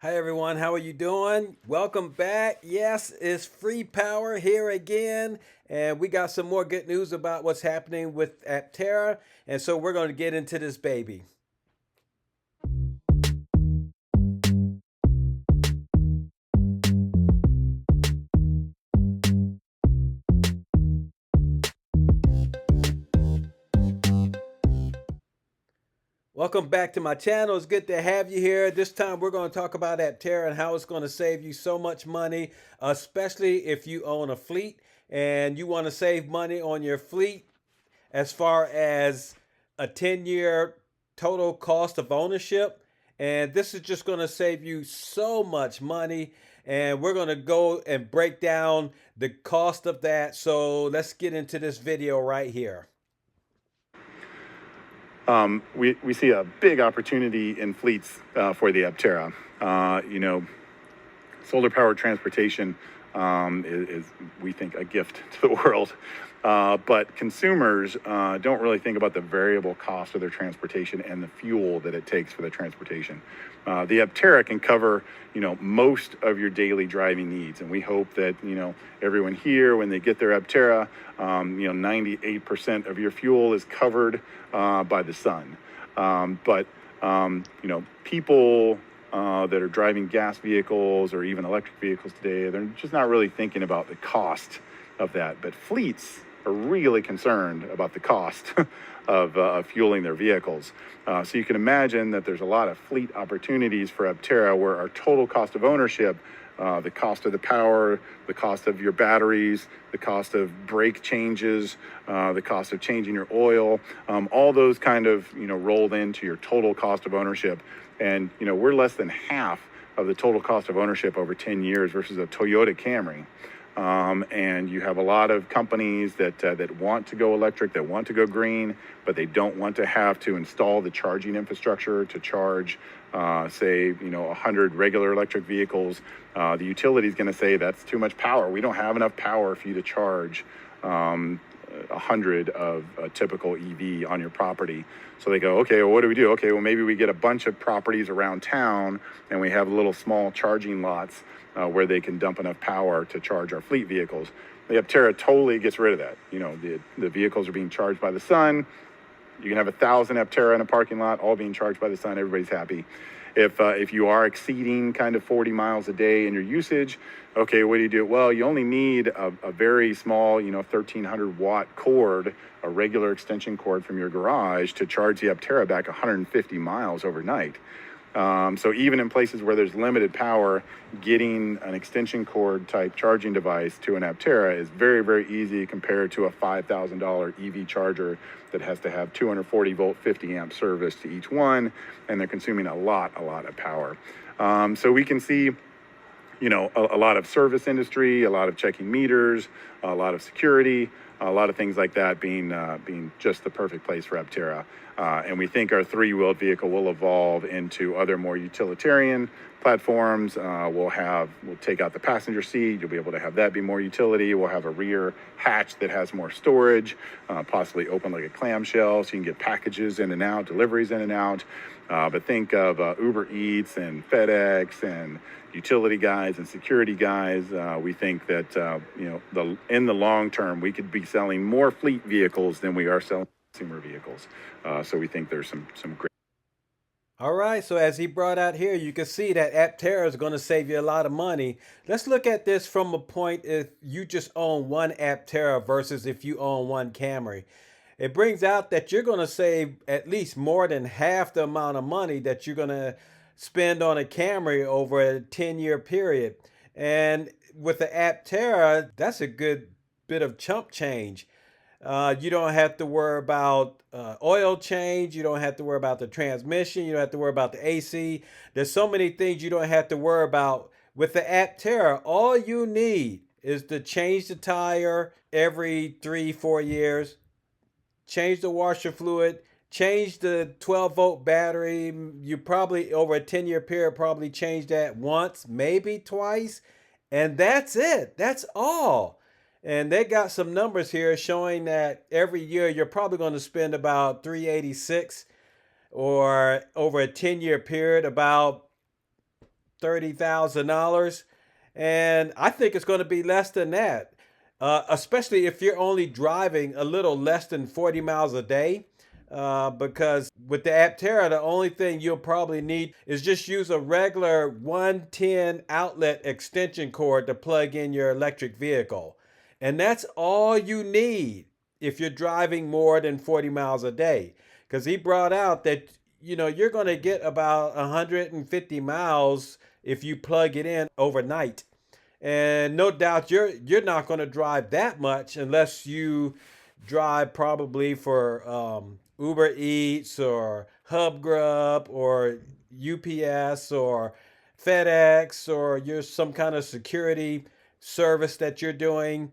Hi everyone, how are you doing? Welcome back. Yes, it's Free Power here again, and we got some more good news about what's happening with Aptera, and so we're going to get into this baby. Welcome back to my channel. It's good to have you here. This time we're going to talk about Aptera and how it's going to save you so much money, especially if you own a fleet and you want to save money on your fleet as far as a 10-year total cost of ownership. And this is just going to save you so much money. And we're going to go and break down the cost of that. So let's get into this video right here. We see a big opportunity in fleets for the Aptera. Solar powered transportation is, we think, a gift to the world. But consumers don't really think about the variable cost of their transportation and the fuel that it takes for the transportation. The Aptera can cover, most of your daily driving needs, and we hope that everyone here, when they get their Aptera, 98% of your fuel is covered by the sun. People that are driving gas vehicles or even electric vehicles today, they're just not really thinking about the cost of that. But fleets are really concerned about the cost of fueling their vehicles. So you can imagine that there's a lot of fleet opportunities for Aptera where our total cost of ownership, the cost of the power, the cost of your batteries, the cost of brake changes, the cost of changing your oil, all those kind of, rolled into your total cost of ownership. And, we're less than half of the total cost of ownership over 10 years versus a Toyota Camry. And you have a lot of companies that want to go electric, that want to go green, but they don't want to have to install the charging infrastructure to charge, say, 100 regular electric vehicles. The utility is going to say that's too much power. We don't have enough power for you to charge 100 of a typical EV on your property. So they go, okay, well, what do we do? Okay, well, maybe we get a bunch of properties around town and we have little small charging lots where they can dump enough power to charge our fleet vehicles. The Aptera totally gets rid of that. The vehicles are being charged by the sun. You can have 1,000 Aptera in a parking lot, all being charged by the sun. Everybody's happy. If you are exceeding kind of 40 miles a day in your usage, okay, what do? Well, you only need a very small, 1,300 watt cord, a regular extension cord from your garage to charge the Aptera back 150 miles overnight. So even in places where there's limited power, getting an extension cord type charging device to an Aptera is very, very easy compared to a $5,000 EV charger that has to have 240 volt, 50 amp service to each one, and they're consuming a lot of power. So we can see, a lot of service industry, a lot of checking meters, a lot of security, a lot of things like that being just the perfect place for Aptera. And we think our three-wheeled vehicle will evolve into other more utilitarian platforms. We'll take out the passenger seat. You'll be able to have that be more utility. We'll have a rear hatch that has more storage, possibly open like a clamshell, so you can get packages in and out, deliveries in and out. But think of Uber Eats and FedEx and utility guys and security guys. We think that in the long term, we could be selling more fleet vehicles than we are selling consumer vehicles. So we think there's some great. All right, so as he brought out here, you can see that Aptera is going to save you a lot of money. Let's look at this from a point if you just own one Aptera versus if you own one Camry. It brings out that you're going to save at least more than half the amount of money that you're going to spend on a Camry over a 10-year period. And with the Aptera, that's a good bit of chump change. You don't have to worry about oil change. You don't have to worry about the transmission. You don't have to worry about the AC. There's so many things you don't have to worry about. With the Aptera, all you need is to change the tire every 3-4 years, change the washer fluid, change the 12-volt battery. You probably, over a 10-year period, probably change that once, maybe twice. And that's it. That's all. And they got some numbers here showing that every year you're probably going to spend about 386, or over a 10-year period, about $30,000. And I think it's going to be less than that, especially if you're only driving a little less than 40 miles a day. Because with the Aptera, the only thing you'll probably need is just use a regular 110 outlet extension cord to plug in your electric vehicle. And that's all you need if you're driving more than 40 miles a day. Because he brought out that, you're going to get about 150 miles if you plug it in overnight. And no doubt you're not going to drive that much unless you drive probably for Uber Eats or Hub Grub or UPS or FedEx, or you're some kind of security service that you're doing.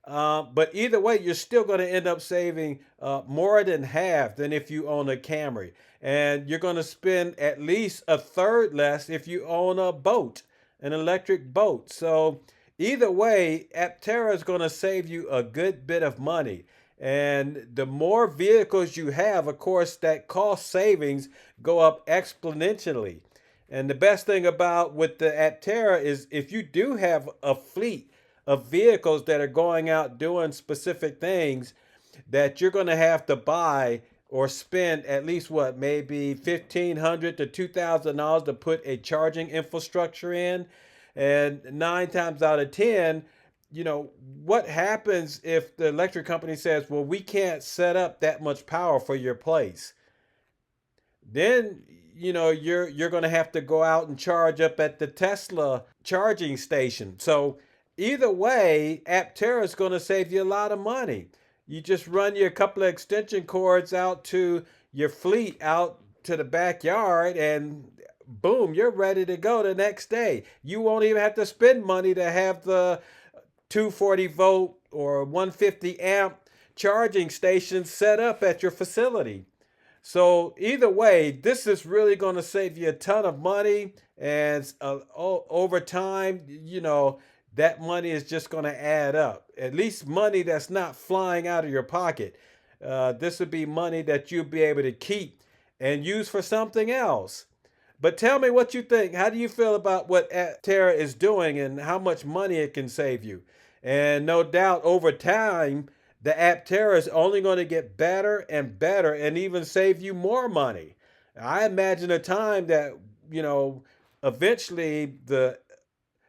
But either way, you're still going to end up saving more than half than if you own a Camry. And you're going to spend at least a third less if you own a boat, an electric boat. So either way, Aptera is going to save you a good bit of money. And the more vehicles you have, of course, that cost savings go up exponentially. And the best thing about with the Aptera is if you do have a fleet of vehicles that are going out doing specific things, that you're going to have to buy or spend at least what, maybe $1,500 to $2,000 to put a charging infrastructure in. And 9 times out of 10, what happens if the electric company says, well, we can't set up that much power for your place? Then, you're going to have to go out and charge up at the Tesla charging station. So either way, Aptera is going to save you a lot of money. You just run your couple of extension cords out to your fleet, out to the backyard, and boom, you're ready to go the next day. You won't even have to spend money to have the 240 volt or 150 amp charging stations set up at your facility. So either way, this is really going to save you a ton of money, and over time, that money is just going to add up. At least money that's not flying out of your pocket. This would be money that you'll be able to keep and use for something else. But tell me what you think. How do you feel about what Aptera is doing and how much money it can save you? And no doubt over time, the Aptera is only going to get better and better and even save you more money. I imagine a time that, eventually the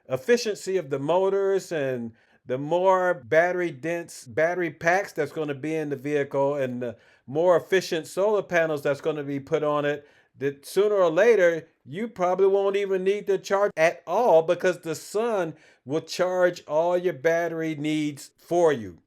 efficiency of the motors and the more battery dense battery packs that's going to be in the vehicle and the more efficient solar panels that's going to be put on it, that sooner or later you probably won't even need to charge at all because the sun will charge all your battery needs for you.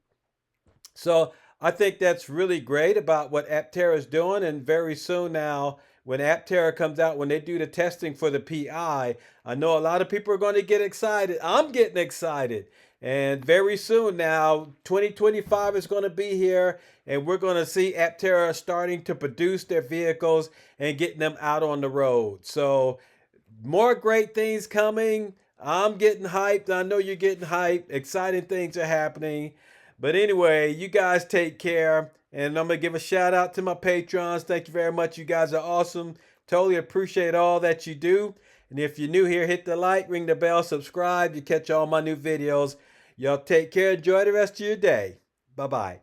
So I think that's really great about what Aptera is doing. And very soon now, when Aptera comes out, when they do the testing for the PI, I know a lot of people are going to get excited. I'm getting excited. And very soon now, 2025 is going to be here, and we're going to see Aptera starting to produce their vehicles and getting them out on the road. So more great things coming. I'm getting hyped. I know you're getting hyped. Exciting things are happening. But anyway, you guys take care. And I'm going to give a shout out to my patrons. Thank you very much. You guys are awesome. Totally appreciate all that you do. And if you're new here, hit the like, ring the bell, subscribe. You catch all my new videos. Y'all take care. Enjoy the rest of your day. Bye-bye.